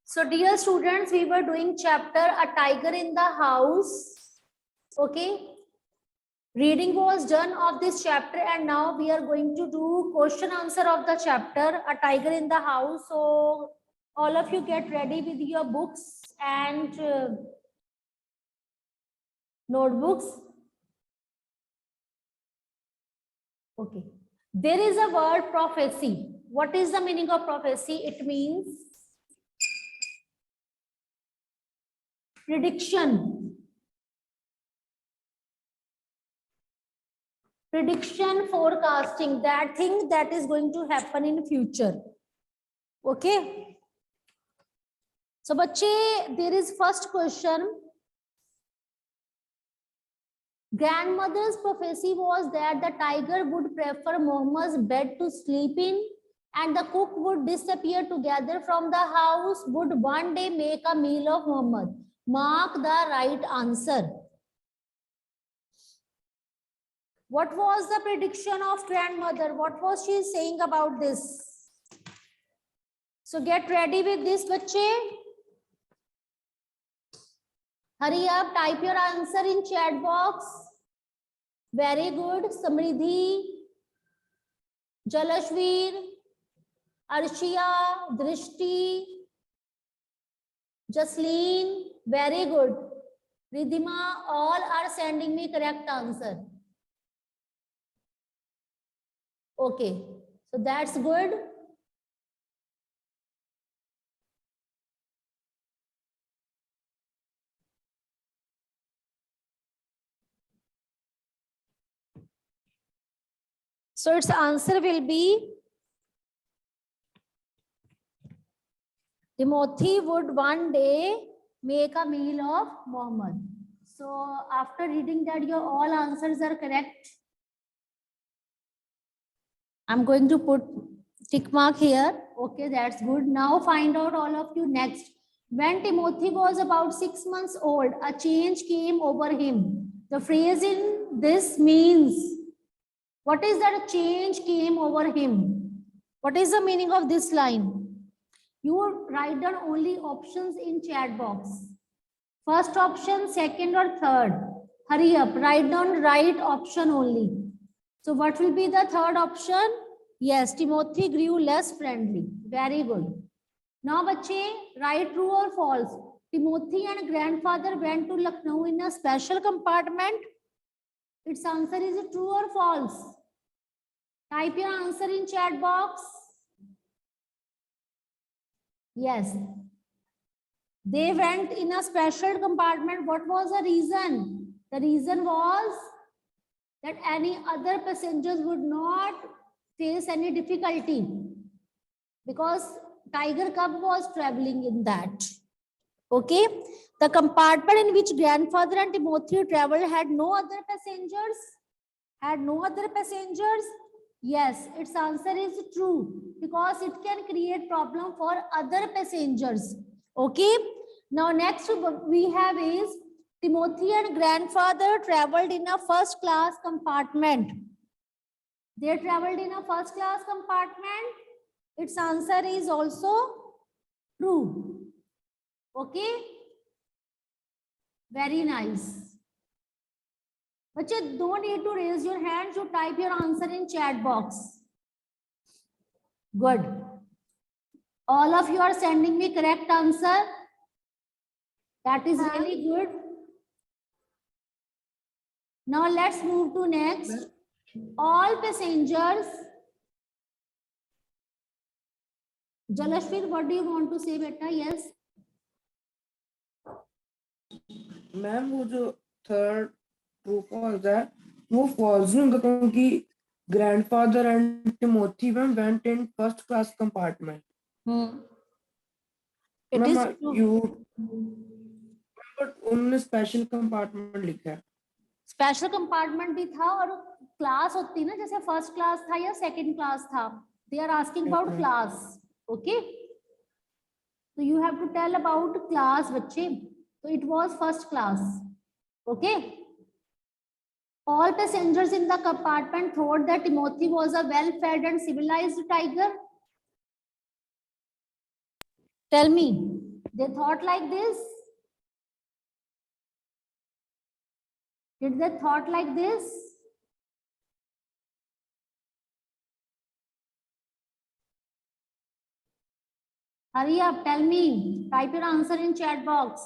So dear students, we were doing chapter A Tiger in the House. Okay. Reading was done of this chapter and now we are going to do question answer of the chapter A Tiger in the House. So all of you get ready with your books and notebooks. Okay. There is a word prophecy. What is the meaning of prophecy? It means prediction. Prediction, forecasting, that thing that is going to happen in future. Okay. So, bache, there is first question. Grandmother's prophecy was that the tiger would prefer Muhammad's bed to sleep in and the cook would disappear together from the house, would one day make a meal of Muhammad. Mark the right answer. What was the prediction of grandmother? What was she saying about this? So get ready with this, bache. Hurry up, type your answer in chat box. Very good. Samriddhi, Jalashveer, Arshia, Drishti, Jasleen, very good. Ridhima, all are sending me correct answer. Okay, so that's good. So its answer will be Timothy would one day make a meal of Muhammad. So after reading that, your all answers are correct. I'm going to put tick mark here. Okay, that's good. Now find out all of you next. When Timothy was about 6 months old, a change came over him. The phrase in this means, what is that change came over him? What is the meaning of this line? You write down only options in chat box. First option, second or third. Hurry up, write down right option only. So what will be the third option? Yes, Timothy grew less friendly. Very good. Now, bache, write true or false. Timothy and grandfather went to Lucknow in a special compartment. Its answer is true or false. Type your answer in chat box. Yes. They went in a special compartment. What was the reason? The reason was that any other passengers would not face any difficulty because Tiger Cub was traveling in that. Okay. The compartment in which grandfather and Timothy traveled had no other passengers. Had no other passengers. Yes, its answer is true because it can create problem for other passengers. Okay. Now next we have is Timothy and grandfather traveled in a first class compartment. They traveled in a first class compartment. Its answer is also true. Okay. Very nice. But you don't need to raise your hand to type your answer in chat box. Good. All of you are sending me correct answer. That is really good. Now let's move to next. All passengers. Jalashveer, what do you want to say, beta? Yes. Ma'am वो जो third true false है वो false नहीं होगा क्योंकि grandfather and Timothy ma'am went in first class compartment It is true. You but उन्होंने special compartment लिखा है स्पेशल कंपार्टमेंट भी था और क्लास होती ना जैसे फर्स्ट क्लास था या सेकंड क्लास था. They are asking about class. Okay. So you have to tell about class, बच्चे. So it was first class. Okay. All passengers in the compartment thought that Timothy was a well-fed and civilized tiger. Tell me. They thought like this. Did they thought like this? Hurry up, tell me. Type your answer in chat box.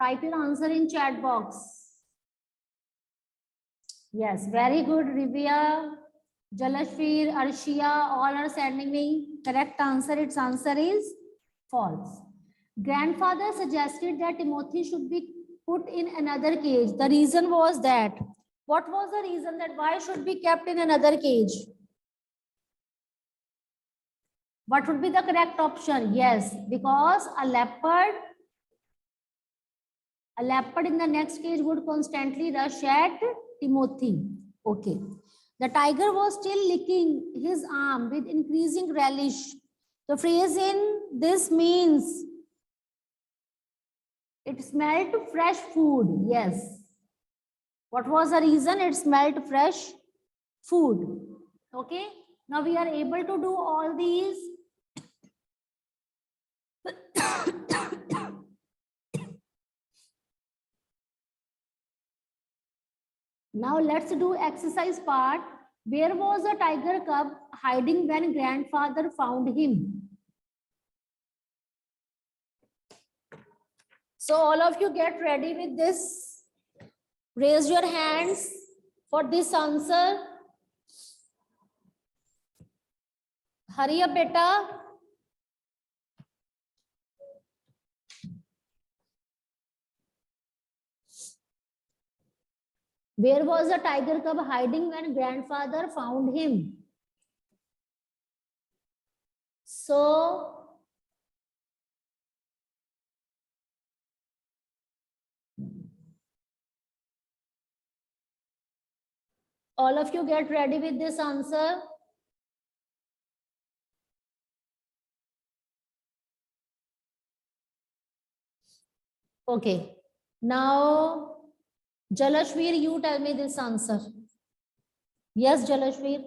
Type your answer in chat box. Yes, very good, Rivia, Jalashveer, Arshia, all are sending me correct answer. Its answer is false. Grandfather suggested that Timothy should be put in another cage. The reason was that. What was the reason that why should be kept in another cage? What would be the correct option? Yes, because a leopard in the next cage would constantly rush at Timothy. Okay. The tiger was still licking his arm with increasing relish. The phrase in this means it smelled fresh food. Yes. What was the reason? It smelled fresh food. Okay. Now we are able to do all these. Now let's do exercise part. Where was the tiger cub hiding when grandfather found him? So all of you get ready with this. Raise your hands for this answer. Hurry up, beta. Where was the tiger cub hiding when grandfather found him? So all of you get ready with this answer. Okay. Now, Jalashveer, you tell me this answer. Yes, Jalashveer.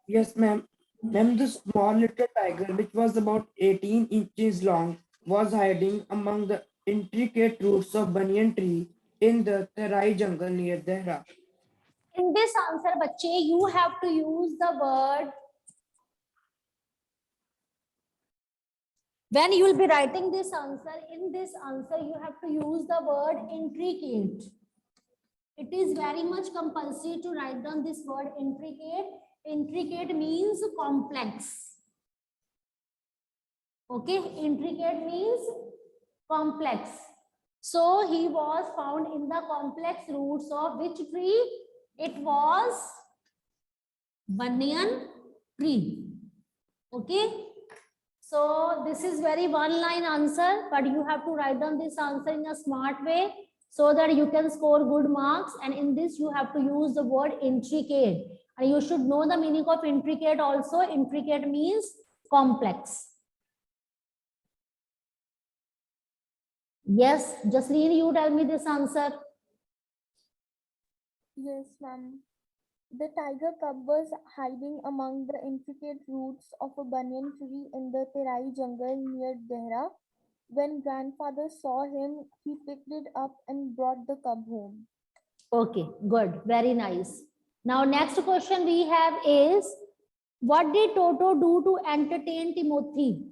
Yes, ma'am. Ma'am, the small little tiger, which was about 18 inches long, was hiding among the intricate roots of banyan tree in the Terai jungle near Dehra. In this answer, bache, you have to use the word. When you will be writing this answer, in this answer, you have to use the word intricate. It is very much compulsory to write down this word intricate. Intricate means complex. Okay, intricate means complex. So he was found in the complex roots of which tree? It was banyan tree. Okay. So this is very one-line answer, but you have to write down this answer in a smart way so that you can score good marks. And in this, you have to use the word intricate. And you should know the meaning of intricate also. Intricate means complex. Yes, Jasleen, you tell me this answer. Yes, ma'am. The tiger cub was hiding among the intricate roots of a banyan tree in the Terai jungle near Dehra. When grandfather saw him, he picked it up and brought the cub home. Okay, good. Very nice. Now, next question we have is, what did Toto do to entertain Timothy?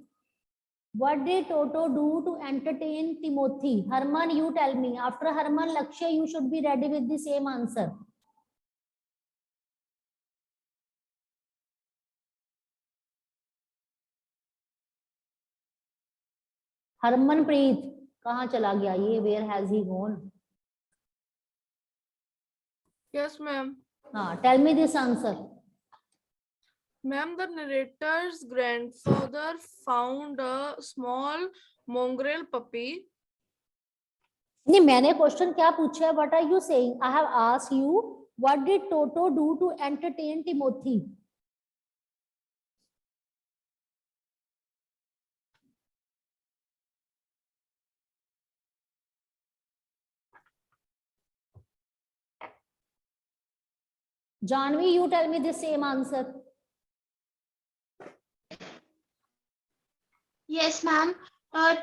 What did Toto do to entertain Timothy? Harman, you tell me. After Harman, Lakshya, you should be ready with the same answer. Harmanpreet, कहाँ चला गया ये? Where has he gone? Yes, ma'am. Tell me this answer. Ma'am, the narrator's grandfather found a small mongrel puppy. नहीं, मैंने question क्या पूछा है? What are you saying? I have asked you, what did Toto do to entertain Timothy? Janvi, you tell me the same answer. Yes, ma'am.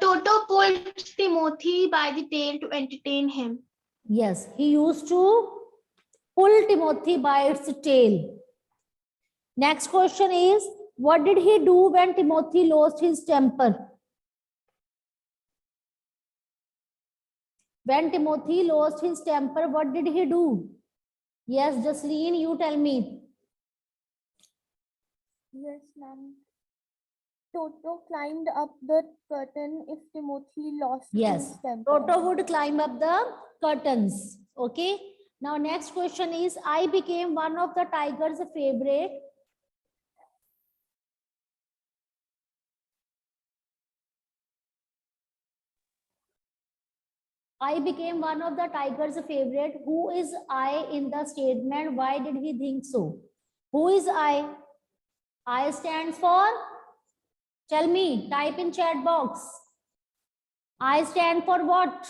Toto pulled Timothy by the tail to entertain him. Yes, he used to pull Timothy by its tail. Next question is, what did he do when Timothy lost his temper? When Timothy lost his temper, what did he do? Yes, Jasleen, you tell me. Yes, ma'am. Toto climbed up the curtain if Timothy lost Yes, his temper. Toto would climb up the curtains. Okay. Now, next question is, I became one of the tiger's favorite. I became one of the tiger's favorite. Who is I in the statement? Why did he think so? Who is I? I stands for, tell me, type in chat box. I stand for what?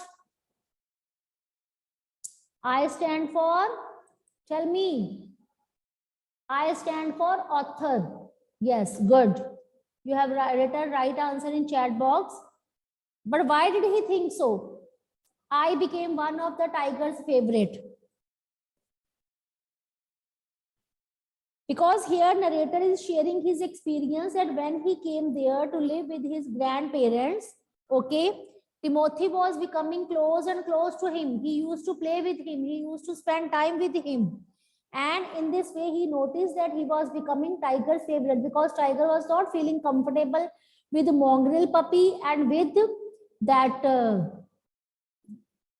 I stand for, tell me. I stand for author. Yes, good. You have written right answer in chat box. But why did he think so? I became one of the tiger's favorite. Because here narrator is sharing his experience that when he came there to live with his grandparents, okay, Timothy was becoming close and close to him. He used to play with him. He used to spend time with him. And in this way, he noticed that he was becoming Tiger's favorite because Tiger was not feeling comfortable with the mongrel puppy and with that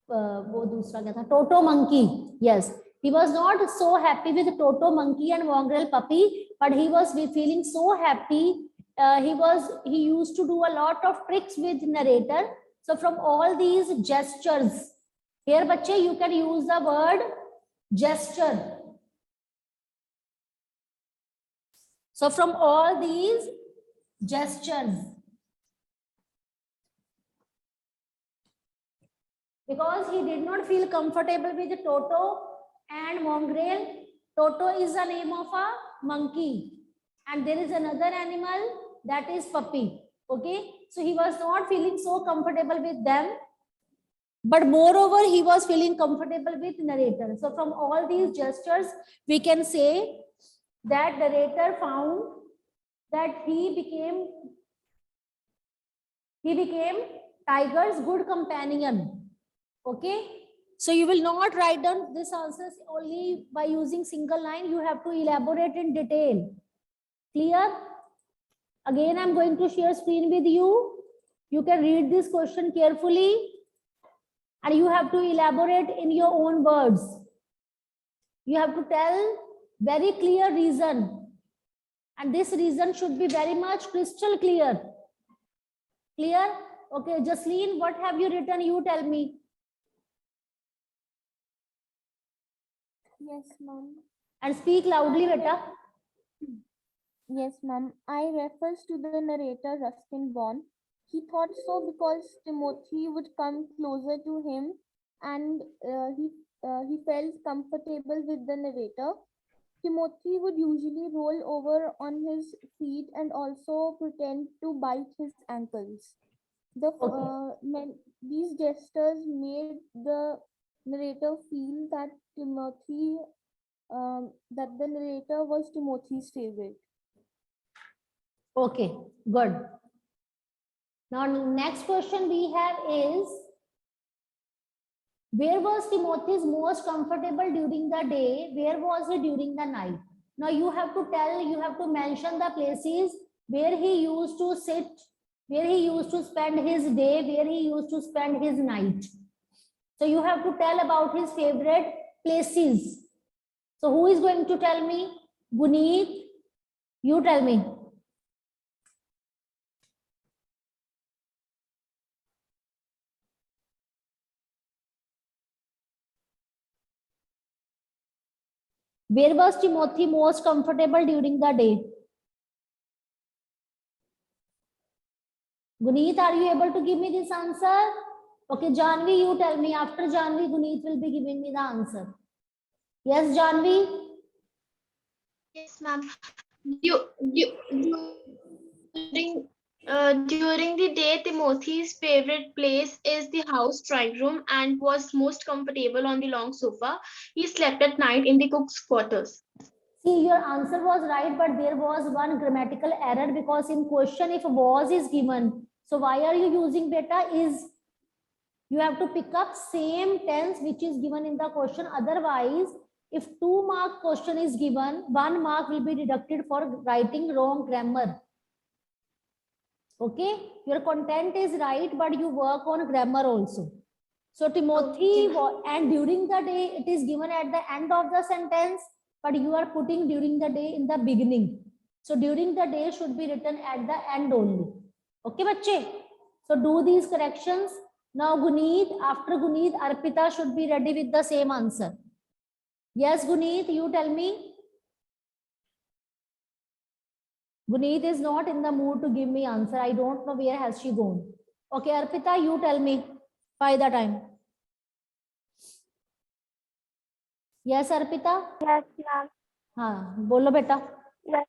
वो दूसरा क्या था, Toto monkey. Yes, he was not so happy with Toto monkey and mongrel puppy, but he was feeling so happy. He used to do a lot of tricks with narrator. So from all these gestures, here बच्चे you can use the word gesture. So from all these gestures, because he did not feel comfortable with Toto and mongrel. Toto is the name of a monkey, and there is another animal that is puppy. Okay, so he was not feeling so comfortable with them, but moreover, he was feeling comfortable with narrator. So from all these gestures, we can say that narrator found that he became Tiger's good companion. Okay, so you will not write down this answers only by using single line. You have to elaborate in detail. Clear? Again, I'm going to share screen with you. You can read this question carefully and you have to elaborate in your own words. You have to tell very clear reason, and this reason should be very much crystal clear. Clear? Okay, Jasleen, what have you written? You tell me. Yes, ma'am. And speak loudly, beta. Yes, ma'am. I refers to the narrator Ruskin Bond. He thought so because Timothy would come closer to him, and he felt comfortable with the narrator. Timothy would usually roll over on his feet and also pretend to bite his ankles. These gestures made the narrator feel that that the narrator was Timothy's favorite. Okay, good. Now, next question we have is, where was Timothy's most comfortable during the day? Where was he during the night? Now you have to mention the places where he used to sit, where he used to spend his day, where he used to spend his night. So you have to tell about his favorite places. So who is going to tell me? Guneet, you tell me. Where was Timothy most comfortable during the day? Guneet, are you able to give me this answer? Okay, Janvi, you tell me. After Janvi, Guneet will be giving me the answer. Yes, Janvi? Yes, ma'am. During During the day, Timothy's favorite place is the house drawing room and was most comfortable on the long sofa. He slept at night in the cook's quarters. See, your answer was right, but there was one grammatical error because in question, if was is given, so why are you using beta is? You have to pick up same tense which is given in the question. Otherwise, if 2-mark question is given, 1 mark will be deducted for writing wrong grammar. Okay, your content is right, but you work on grammar also. So Timothy, and during the day, it is given at the end of the sentence, but you are putting during the day in the beginning. So during the day should be written at the end only. Okay, bache? So do these corrections. Now Guneet, after Guneet, Arpita should be ready with the same answer. Yes, Guneet, you tell me. Guneet is not in the mood to give me answer. I don't know where has she gone. Okay, Arpita, you tell me by the time. Yes, Arpita? Yes, ma'am. हाँ बोलो बेटा. Yes.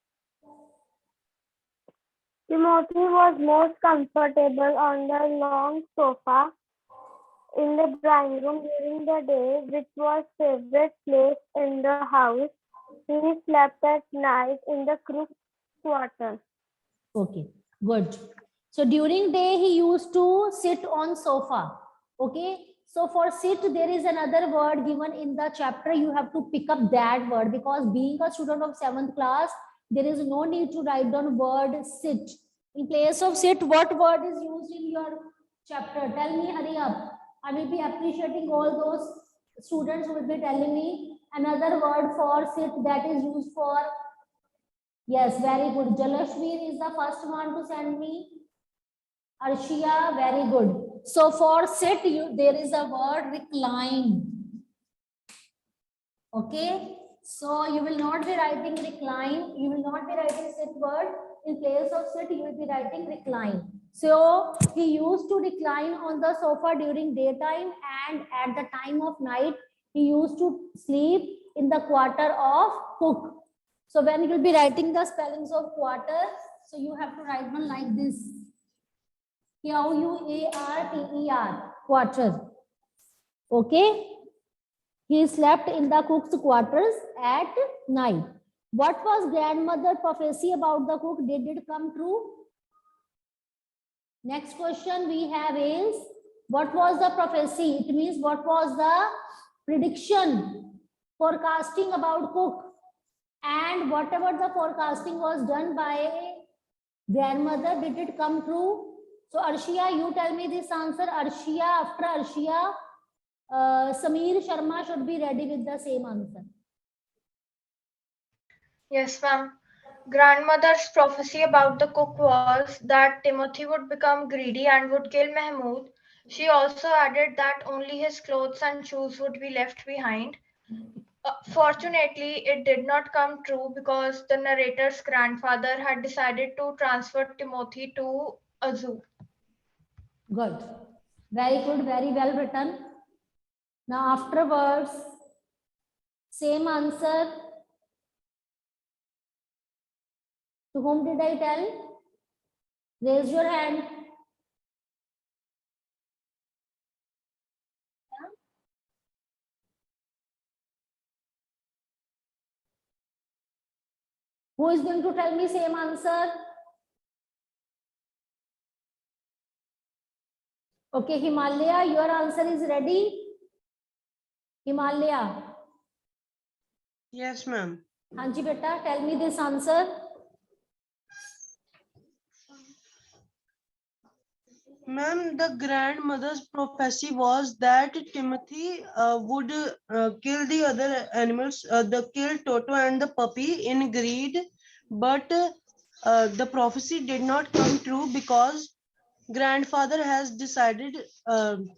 Timothy was most comfortable on the long sofa in the drawing room during the day, which was favorite place in the house. He slept at night in the cook's quarters. Okay, good. So during day he used to sit on sofa. Okay, so for sit there is another word given in the chapter. You have to pick up that word because being a student of 7th class, there is no need to write down word sit. In place of sit, what word is used in your chapter? Tell me, hurry up. I will be appreciating all those students who will be telling me another word for sit that is used for. Yes, very good. Jalashveer is the first one to send me. Arshia, very good. So for sit, there is a word recline. Okay. So you will not be writing recline. You will not be writing sit word. In place of sit, you will be writing recline. So he used to recline on the sofa during daytime, and at the time of night, he used to sleep in the quarter of cook. So when you will be writing the spellings of quarter, so you have to write one like this. Quarter, quarter. Okay. He slept in the cook's quarters at night. What was grandmother prophecy about the cook? Did it come true? Next question we have is, what was the prophecy? It means what was the prediction, forecasting about cook? And whatever the forecasting was done by grandmother, did it come true? So Arshia, you tell me this answer. Arshia, after Arshia, Sameer Sharma should be ready with the same answer. Yes, ma'am. Grandmother's prophecy about the cook was that Timothy would become greedy and would kill Mahmoud. She also added that only his clothes and shoes would be left behind. Fortunately, it did not come true because the narrator's grandfather had decided to transfer Timothy to a zoo. Good. Very good. Very well written. Now afterwards, same answer. To whom did I tell? Raise your hand. Who is going to tell me same answer? Okay, Himalaya, your answer is ready? Himalaya. Yes, ma'am. Hanji beta, tell me this answer. Ma'am, the grandmother's prophecy was that Timothy would kill the other animals, kill Toto and the puppy in greed, but the prophecy did not come true because grandfather has decided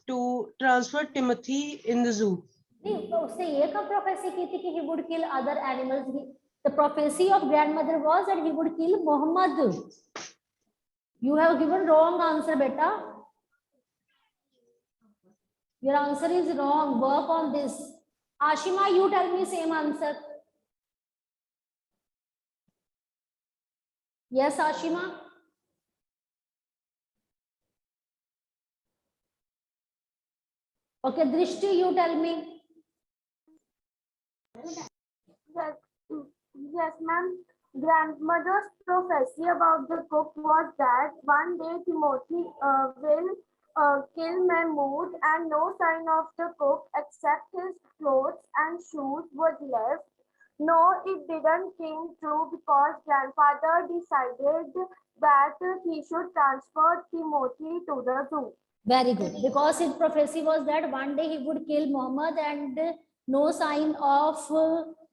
to transfer Timothy in the zoo. नहीं तो उसने ये कब prophecy की थी कि he would kill other animals? The prophecy of grandmother was that he would kill Muhammad. You have given wrong answer, beta. Your answer is wrong. Work on this. Ashima, you tell me same answer. Yes, Ashima. Okay, Drishti, you tell me. Yes, ma'am. Grandmother's prophecy about the cook was that one day Timothy will kill Mahmoud, and no sign of the cook except his clothes and shoes was left. No, it didn't came true because grandfather decided that he should transfer Timothy to the zoo. Very good. Because his prophecy was that one day he would kill Muhammad and no sign of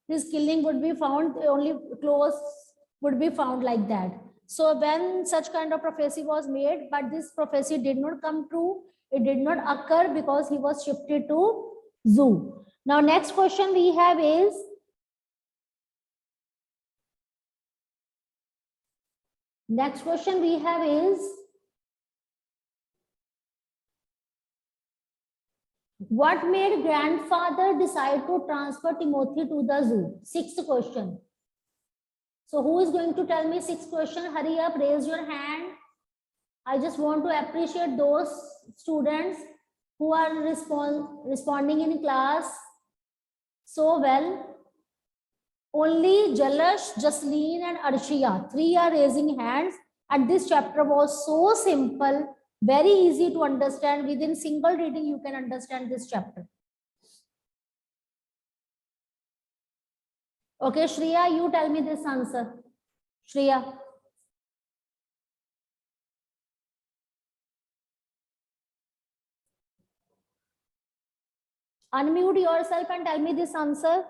his killing would be found, only clothes would be found like that. So when such kind of prophecy was made, but this prophecy did not come true, it did not occur because he was shifted to zoo. Now next question we have is, what made grandfather decide to transfer Timothy to the zoo? Sixth question. So who is going to tell me sixth question? Hurry up, raise your hand. I just want to appreciate those students who are responding in class so well. Only Jalash, Jasleen and Arshia, three are raising hands. And this chapter was so simple, very easy to understand. Within single reading, you can understand this chapter. Okay, Shreya, you tell me this answer. Shreya. Unmute yourself and tell me this answer.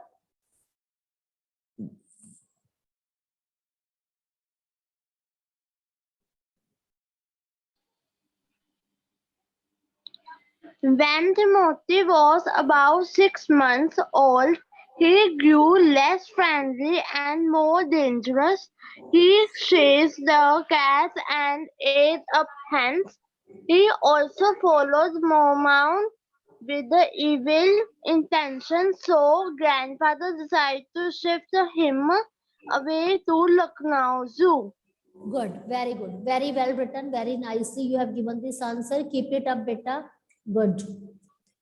When Timothy was about 6 months old, he grew less friendly and more dangerous. He chased the cats and ate up hens. He also followed Mormon with the evil intention, so grandfather decided to shift him away to Lucknow Zoo. Good, very good, very well written, very nicely you have given this answer. Keep it up, beta. Good.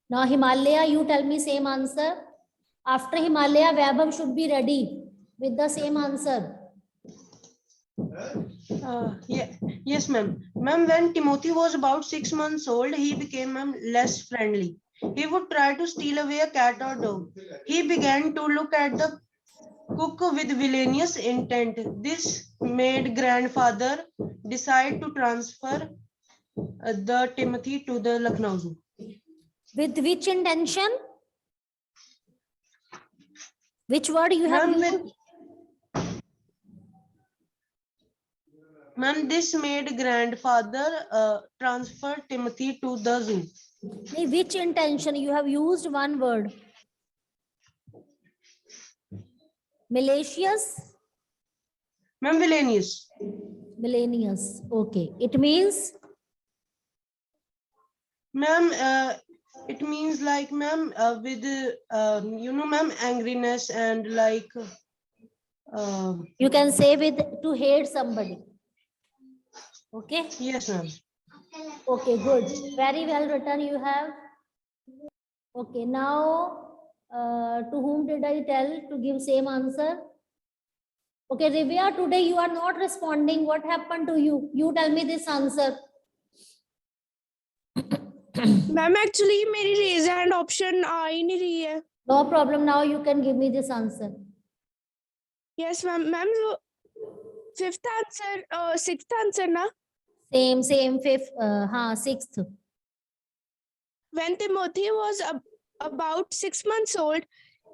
Now Himalaya, you tell me same answer. After Himalaya, Vaibhav should be ready with the same answer. Yes, ma'am. Ma'am, when Timothy was about 6 months old, he became less friendly. He would try to steal away a cat or dog. He began to look at the cook with villainous intent. This made grandfather decide to transfer the Timothy to the Lucknow Zoo. With which intention? Which word you have used? Ma'am, this made grandfather transfer Timothy to the zoo. Which intention? You have used one word. Malicious? Ma'am, villainous. Villainous. Okay. It means? Ma'am, it means like, ma'am, with, ma'am, angriness and like... you can say with to hate somebody. Okay? Yes, ma'am. Okay, good. Very well written you have. Okay, now to whom did I tell to give same answer? Okay, Rivya, today you are not responding. What happened to you? You tell me this answer. Ma'am actually मेरी raise hand option आ ही नहीं रही है. No problem. Now you can give me this answer. Yes ma'am. Ma'am fifth answer sixth answer ना. Same fifth. Sixth. When Timothy was about 6 months old,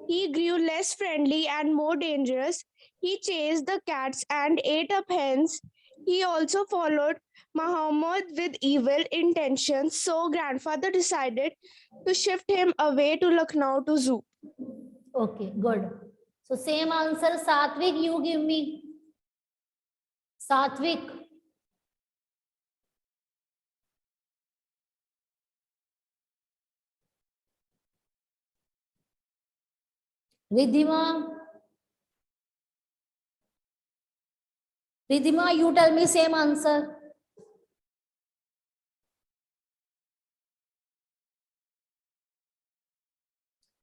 he grew less friendly and more dangerous. He chased the cats and ate up hens. He also followed Muhammad with evil intentions, so grandfather decided to shift him away to Lucknow to zoo. Okay, good. So same answer, Satvik, you give me. Satvik. Ridhima. Ridhima, you tell me same answer.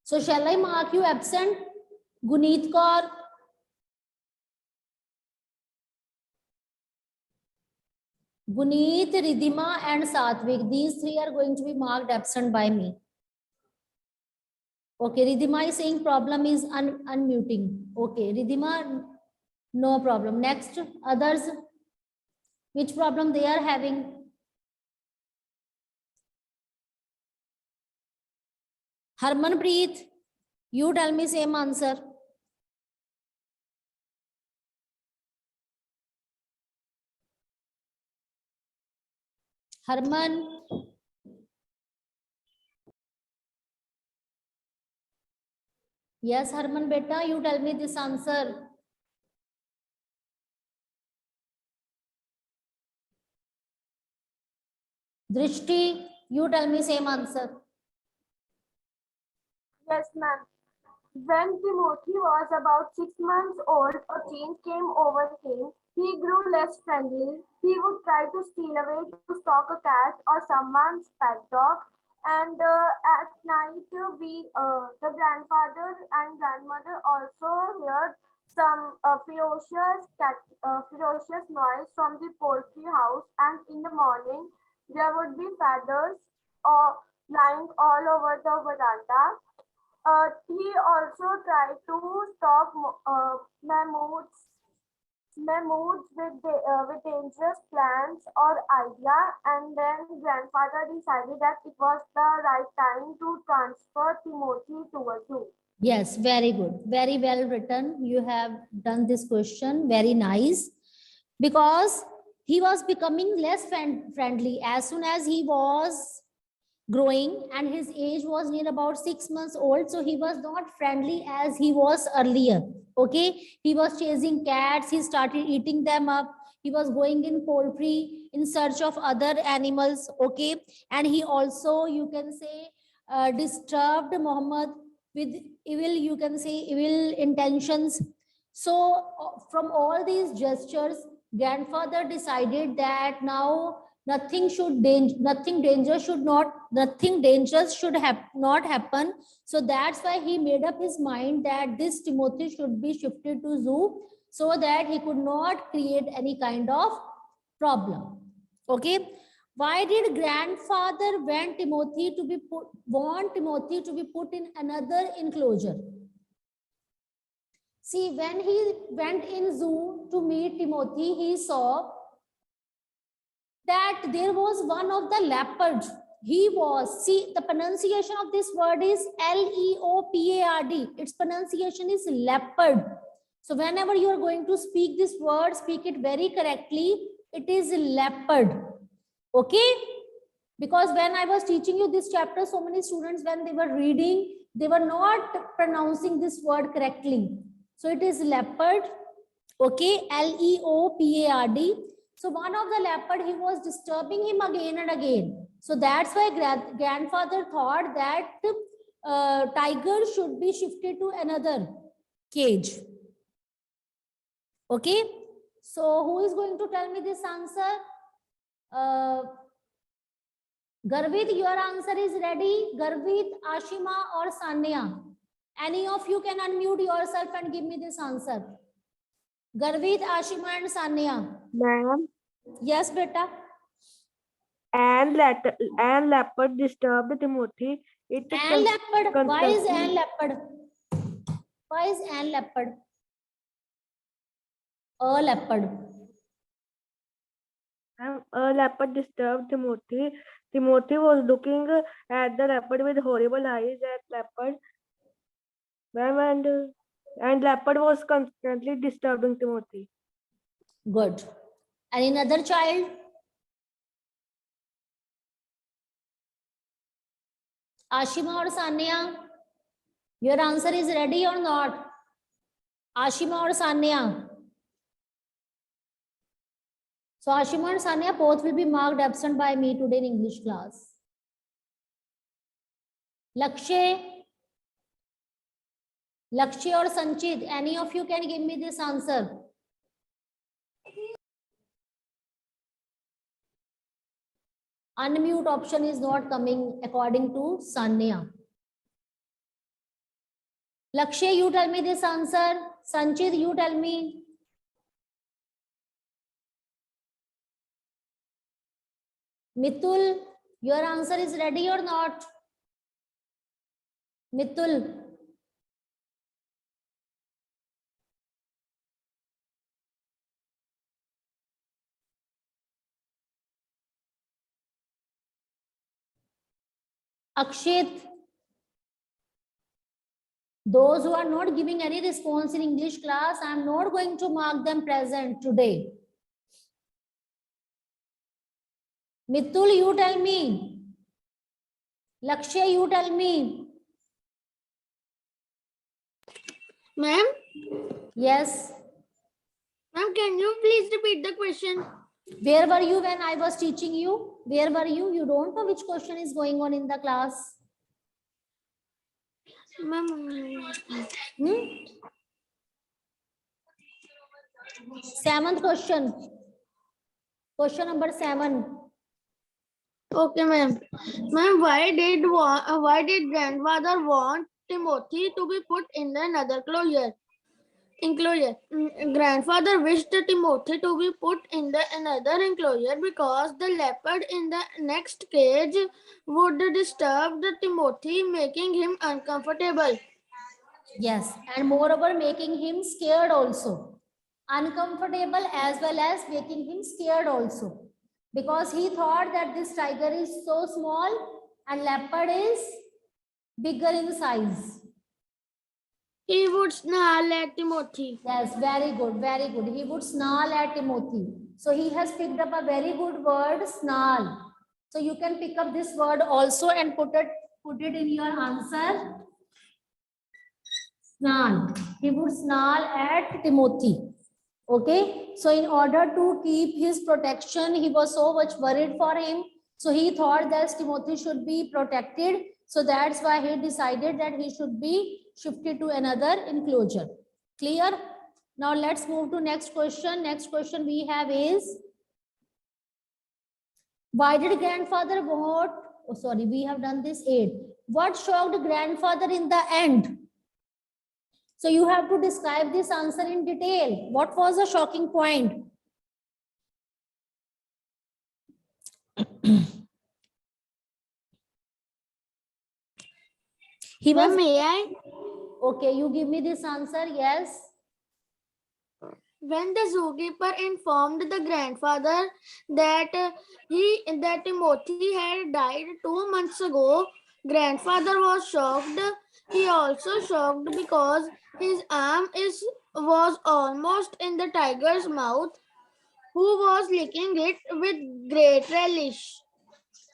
So shall I mark you absent? Guneet Kaur, Guneet, Ridhima and Satvik. These three are going to be marked absent by me. Okay, Ridhima is saying problem is unmuting. Okay, Ridhima, no problem. Next, others, which problem they are having? Harmanpreet, you tell me same answer. Harman. Yes, Harman beta, you tell me this answer. Drishti, you tell me same answer. Yes, ma'am. When Timothy was about 6 months old, a change came over him. He grew less friendly. He would try to steal away to stalk a cat or someone's pet dog. And at night, the grandfather and grandmother also heard some ferocious noise from the poultry house. And in the morning, there would be feathers lying all over the veranda. He also tried to stop mammoths with dangerous plans or idea, and then grandfather decided that it was the right time to transfer Timothy to a zoo. Yes, very good. Very well written. You have done this question. Very nice. Because he was becoming less friendly as soon as he was growing, and his age was near about 6 months old. So he was not friendly as he was earlier. Okay. He was chasing cats. He started eating them up. He was going in poultry in search of other animals. Okay. And he also, you can say, disturbed Muhammad with evil, you can say, evil intentions. So from all these gestures, grandfather decided that now nothing dangerous should not happen. So that's why he made up his mind that this Timothy should be shifted to zoo, so that he could not create any kind of problem. Okay. Why did grandfather want Timothy to be put in another enclosure? See, when he went in zoo to meet Timothy, he saw that there was one of the leopards. See, the pronunciation of this word is Leopard. Its pronunciation is leopard. So whenever you are going to speak this word, speak it very correctly. It is leopard. Okay? Because when I was teaching you this chapter, so many students, when they were reading, they were not pronouncing this word correctly. So it is leopard. Okay? Leopard. So one of the leopard, he was disturbing him again and again. So that's why grandfather thought that tiger should be shifted to another cage. Okay. So who is going to tell me this answer? Garvit, your answer is ready. Garvit, Ashima or Sanya? Any of you can unmute yourself and give me this answer. Garvit, Ashima and Sanya. Ma'am, Yes, beta. and leopard disturbed Timothy. And leopard. Why is and leopard? Why is and leopard? A leopard. A leopard disturbed Timothy. Timothy was looking at the leopard with horrible eyes at leopard. Ma'am, and leopard was constantly disturbing Timothy. Good. And another child? Ashima or Sanya? Your answer is ready or not? Ashima or Sanya? So Ashima and Sanya both will be marked absent by me today in English class. Lakshay or Sanchit, any of you can give me this answer? Unmute option is not coming according to Sanya. Lakshay, you tell me this answer. Sanchit, you tell me. Mitul, your answer is ready or not? Mitul. Akshit. Those who are not giving any response in English class, I am not going to mark them present today. Mitul, you tell me. Lakshay, you tell me. Ma'am, Yes. ma'am, can you please repeat the question? Where were you when I was teaching you? Where were you? You don't know which question is going on in the class. Ma'am, Hmm? Seventh question. Question number 7. okay, ma'am. Ma'am, why did grandfather want Timothy to be put in another enclosure? Grandfather wished Timothy to be put in another enclosure because the leopard in the next cage would disturb the Timothy, making him uncomfortable. Yes. And moreover, making him scared also. Uncomfortable as well as making him scared also. Because he thought that this tiger is so small and leopard is bigger in size. He would snarl at Timothy. Yes, very good, very good. He would snarl at Timothy. So he has picked up a very good word, snarl. So you can pick up this word also and put it in your answer. Snarl. He would snarl at Timothy. Okay. So in order to keep his protection, he was so much worried for him. So he thought that Timothy should be protected. So that's why he decided that he should be shifted to another enclosure. Clear? Now let's move to next question. Next question we have is, why did grandfather want, oh sorry, we have done this 8. What shocked grandfather in the end? So you have to describe this answer in detail. What was the shocking point? He was, Ma'am, may I? okay, you give me this answer. Yes. When the zookeeper informed the grandfather that Timothy had died 2 months ago, grandfather was shocked. He also shocked because his arm was almost in the tiger's mouth, who was licking it with great relish.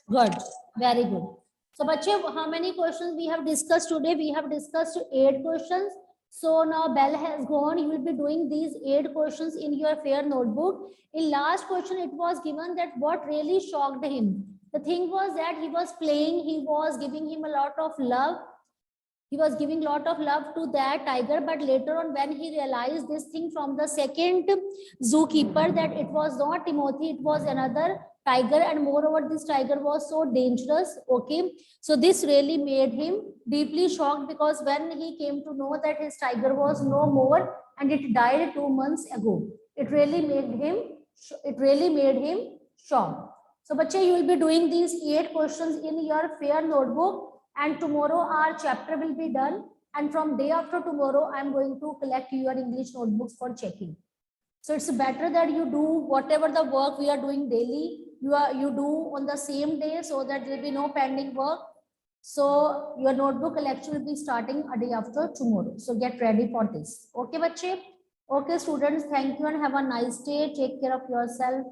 Good. Very good. So, bache, how many questions we have discussed today? We have discussed 8 questions. So now bell has gone. You will be doing these 8 questions in your fair notebook. In last question, it was given that what really shocked him. The thing was that he was playing. He was giving him a lot of love. He was giving lot of love to that tiger, but later on when he realized this thing from the second zookeeper that it was not Timothy, it was another tiger, and moreover this tiger was so dangerous. Okay, so this really made him deeply shocked, because when he came to know that his tiger was no more and it died 2 months ago, it really made him shocked. So bache, you will be doing these 8 questions in your fair notebook. And tomorrow our chapter will be done, and from day after tomorrow I am going to collect your English notebooks for checking. So it's better that you do whatever the work we are doing daily, you do on the same day, so that there will be no pending work. So your notebook collection will be starting a day after tomorrow. So get ready for this. Okay, bache? Okay, students, thank you and have a nice day. Take care of yourself.